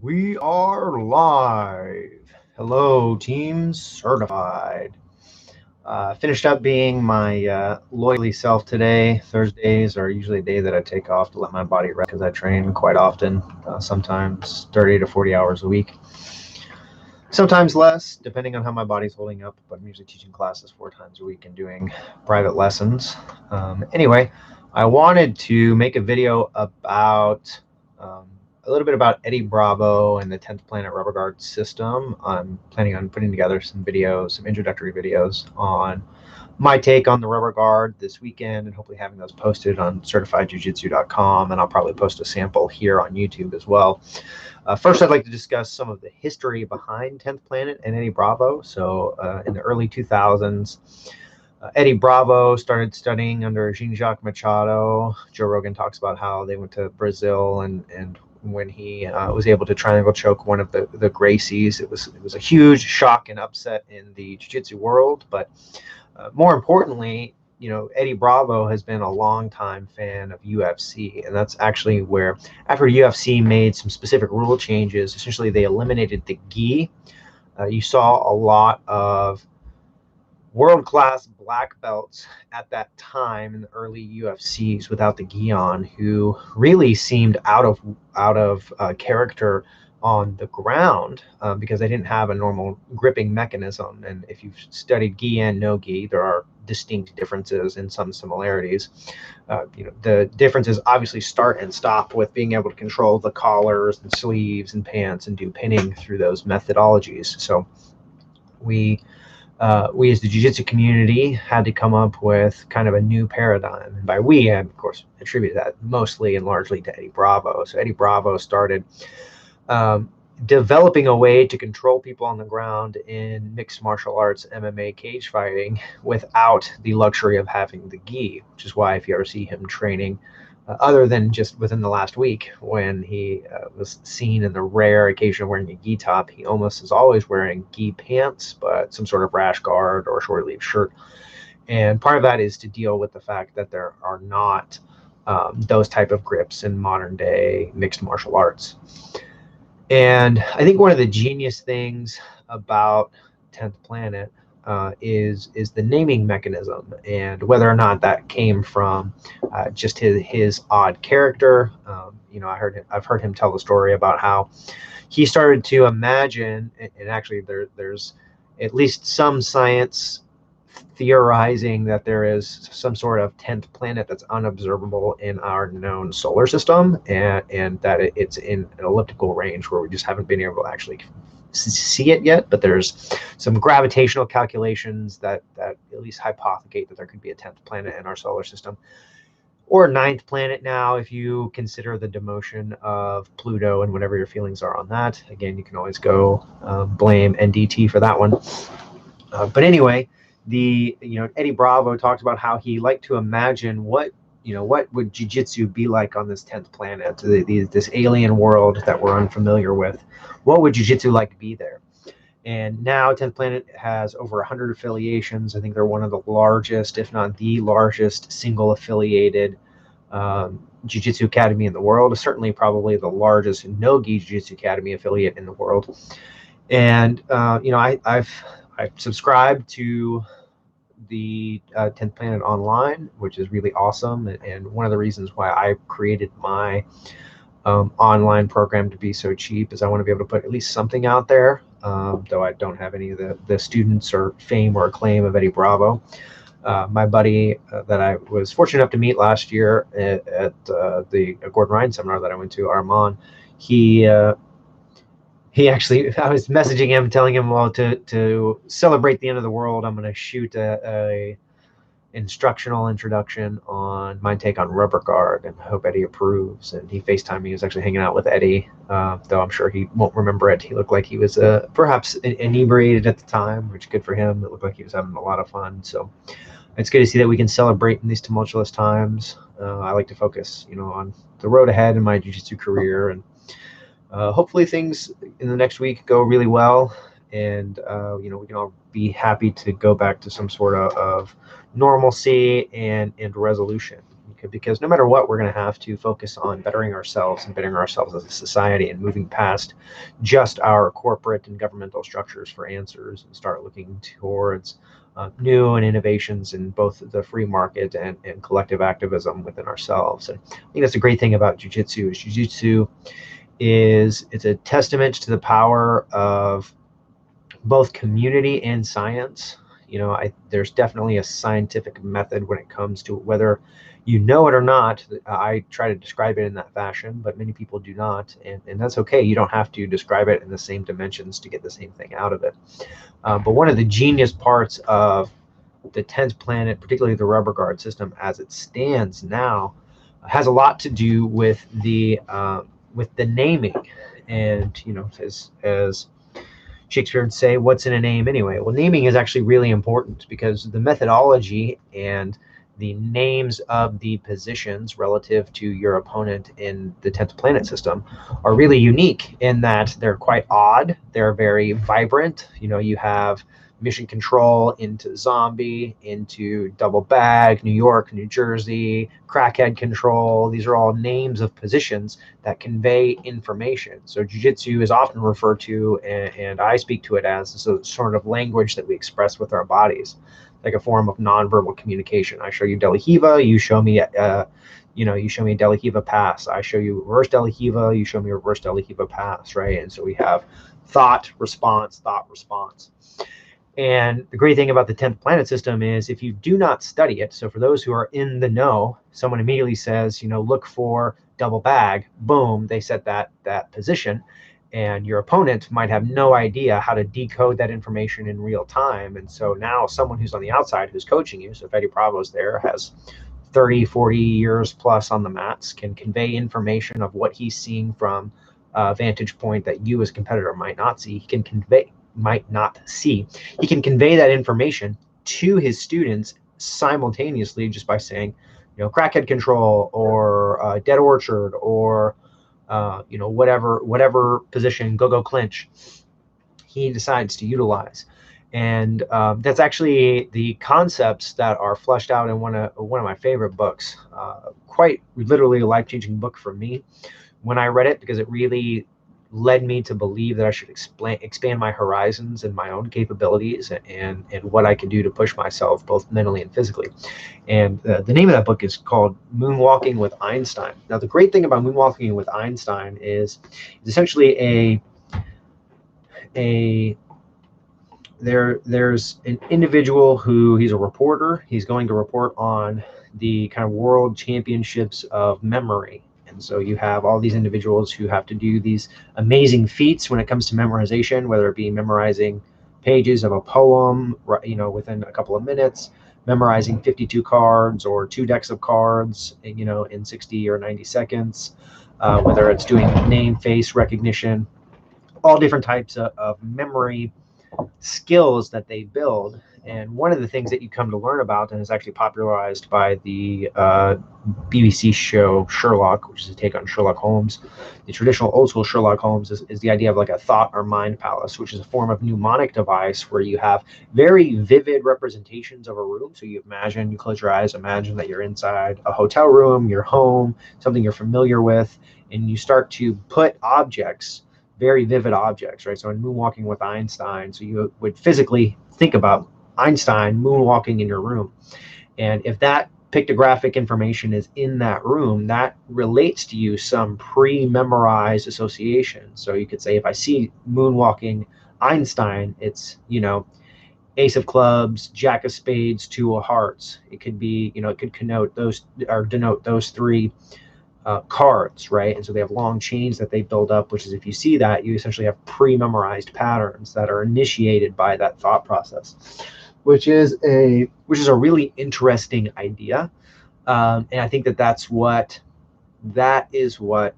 We are live. Hello, Team Certified. Finished up being my loyally self today. Thursdays are usually a day that I take off to let my body rest because I train quite often, sometimes 30 to 40 hours a week. Sometimes less, depending on how my body's holding up, but I'm usually teaching classes 4 times a week and doing private lessons. Anyway, I wanted to make a video about um, a little bit about Eddie Bravo and the 10th Planet Rubber Guard system. I'm planning on putting together some videos, some introductory videos on my take on the rubber guard this weekend, and hopefully having those posted on certifiedjujitsu.com, and I'll probably post a sample here on YouTube as well. First, I'd like to discuss some of the history behind 10th Planet and Eddie Bravo. So in the early 2000s, Eddie Bravo started studying under Jean-Jacques Machado. Joe Rogan talks about how they went to Brazil, and when he was able to triangle choke one of the Gracies, it was a huge shock and upset in the jiu-jitsu world. But more importantly, Eddie Bravo has been a longtime fan of UFC, and that's actually where, after UFC made some specific rule changes, essentially they eliminated the gi. You saw a lot of world-class black belts at that time in the early UFCs without the gi on, who really seemed out of character on the ground because they didn't have a normal gripping mechanism. And if you've studied gi and no gi, there are distinct differences and some similarities. The differences obviously start and stop with being able to control the collars and sleeves and pants and do pinning through those methodologies. So we as the jiu-jitsu community had to come up with kind of a new paradigm. And by we, I, of course, attribute that mostly and largely to Eddie Bravo. So Eddie Bravo started developing a way to control people on the ground in mixed martial arts, MMA, cage fighting, without the luxury of having the gi, which is why if you ever see him training, other than just within the last week when he was seen in the rare occasion of wearing a gi top, he almost is always wearing gi pants, but some sort of rash guard or short sleeve shirt. And part of that is to deal with the fact that there are not those type of grips in modern day mixed martial arts. And I think one of the genius things about 10th Planet is the naming mechanism, and whether or not that came from just his odd character. I've heard him tell the story about how he started to imagine, and actually there's at least some science theorizing that there is some sort of 10th planet that's unobservable in our known solar system, and that it's in an elliptical range where we just haven't been able to actually see it yet. But there's some gravitational calculations that at least hypothecate that there could be a 10th planet in our solar system, or 9th planet now if you consider the demotion of Pluto and whatever your feelings are on that. Again, you can always go blame NDT for that one. But anyway, Eddie Bravo talked about how he liked to imagine what would jiu-jitsu be like on this 10th planet, this alien world that we're unfamiliar with. What would jiu-jitsu like to be there? And now 10th Planet has over 100 affiliations. I think they're one of the largest, if not the largest, single affiliated jiu-jitsu academy in the world. Certainly probably the largest no-gi jiu-jitsu academy affiliate in the world. And I've subscribed to the 10th Planet Online, which is really awesome. And one of the reasons why I created my online program to be so cheap is I want to be able to put at least something out there, though I don't have any of the students or fame or acclaim of Eddie Bravo. My buddy that I was fortunate enough to meet last year at the Gordon Ryan seminar that I went to, Armand, he actually, I was messaging him, telling him, well, to celebrate the end of the world, I'm going to shoot a instructional introduction on my take on rubber guard, and I hope Eddie approves. And he FaceTimed me. He was actually hanging out with Eddie, though I'm sure he won't remember it. He looked like he was perhaps inebriated at the time, which is good for him. It looked like he was having a lot of fun. So it's good to see that we can celebrate in these tumultuous times. I like to focus, on the road ahead in my jiu-jitsu career, and hopefully things in the next week go really well, and we can all be happy to go back to some sort of normalcy and resolution, because no matter what, we're going to have to focus on bettering ourselves and bettering ourselves as a society and moving past just our corporate and governmental structures for answers and start looking towards new and innovations in both the free market and collective activism within ourselves. And I think that's a great thing about jiu-jitsu. Jiu-jitsu it's a testament to the power of both community and science. There's definitely a scientific method when it comes to whether you know it or not. I try to describe it in that fashion, but many people do not, and that's okay. You don't have to describe it in the same dimensions to get the same thing out of it. But one of the genius parts of the 10th planet, particularly the rubber guard system as it stands now, has a lot to do with the naming. And as Shakespeare would say, what's in a name anyway? Well, naming is actually really important because the methodology and the names of the positions relative to your opponent in the 10th planet system are really unique in that they're quite odd. They're very vibrant. You have Mission Control into Zombie, into Double Bag, New York, New Jersey, Crackhead Control. These are all names of positions that convey information. So jiu-jitsu is often referred to, and I speak to it as a sort of language that we express with our bodies, like a form of nonverbal communication. I show you De La Riva, you show me you show me a De La Riva pass. I show you reverse De La Riva, you show me a reverse De La Riva pass, right? And so we have thought, response, thought, response. And the great thing about the 10th planet system is if you do not study it, so for those who are in the know, someone immediately says, look for double bag, boom, they set that position, and your opponent might have no idea how to decode that information in real time. And so now someone who's on the outside who's coaching you, so if Eddie Bravo's there, has 30, 40 years plus on the mats, can convey information of what he's seeing from a vantage point that you as a competitor might not see. He can convey that information to his students simultaneously just by saying, Crackhead Control or Dead Orchard or whatever position, go clinch, he decides to utilize. And that's actually the concepts that are fleshed out in one of my favorite books. Quite literally a life-changing book for me when I read it, because it really led me to believe that I should expand my horizons and my own capabilities and what I can do to push myself both mentally and physically. And the name of that book is called Moonwalking with Einstein. Now, the great thing about Moonwalking with Einstein is essentially there's an individual who, he's a reporter. He's going to report on the kind of world championships of memory. And so you have all these individuals who have to do these amazing feats when it comes to memorization, whether it be memorizing pages of a poem, within a couple of minutes, memorizing 52 cards or 2 decks of cards, in 60 or 90 seconds, whether it's doing name, face recognition, all different types of memory skills that they build. And one of the things that you come to learn about, and is actually popularized by the BBC show Sherlock, which is a take on Sherlock Holmes, the traditional old school Sherlock Holmes is the idea of like a thought or mind palace, which is a form of mnemonic device where you have very vivid representations of a room. So you close your eyes, imagine that you're inside a hotel room, your home, something you're familiar with, and you start to put objects, very vivid objects, right? So in Moonwalking with Einstein, so you would physically think about Einstein moonwalking in your room. And if that pictographic information is in that room, that relates to you some pre-memorized association. So you could say, if I see moonwalking Einstein, it's, Ace of Clubs, Jack of Spades, 2 of Hearts. It could be, it could connote those or denote those 3 cards, right? And so they have long chains that they build up, which is, if you see that, you essentially have pre-memorized patterns that are initiated by that thought process, which is a really interesting idea. And I think that is what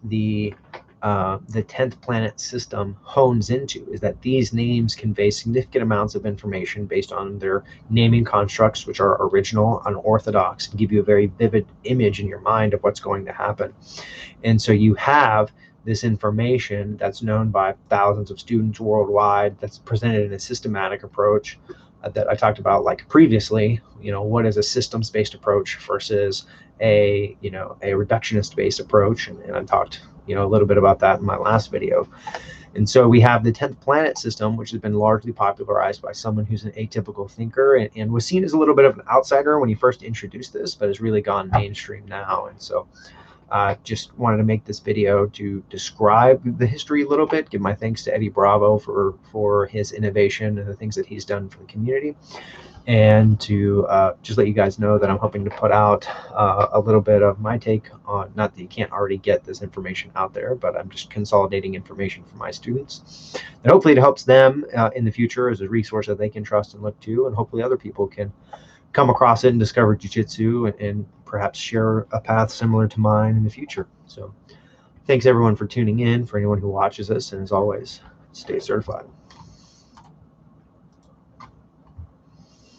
the 10th planet system hones into, is that these names convey significant amounts of information based on their naming constructs, which are original, unorthodox, and give you a very vivid image in your mind of what's going to happen. And so you have this information that's known by thousands of students worldwide, that's presented in a systematic approach, that I talked about like previously. What is a systems-based approach versus a reductionist-based approach, and I talked a little bit about that in my last video. And so we have the 10th planet system, which has been largely popularized by someone who's an atypical thinker and was seen as a little bit of an outsider when he first introduced this, but has really gone mainstream now. And so just wanted to make this video to describe the history a little bit, give my thanks to Eddie Bravo for his innovation and the things that he's done for the community, and to just let you guys know that I'm hoping to put out a little bit of my take on, not that you can't already get this information out there, but I'm just consolidating information for my students, and hopefully it helps them in the future as a resource that they can trust and look to, and hopefully other people can come across it and discover jiu-jitsu and perhaps share a path similar to mine in the future. So thanks everyone for tuning in, for anyone who watches this, and as always, stay certified.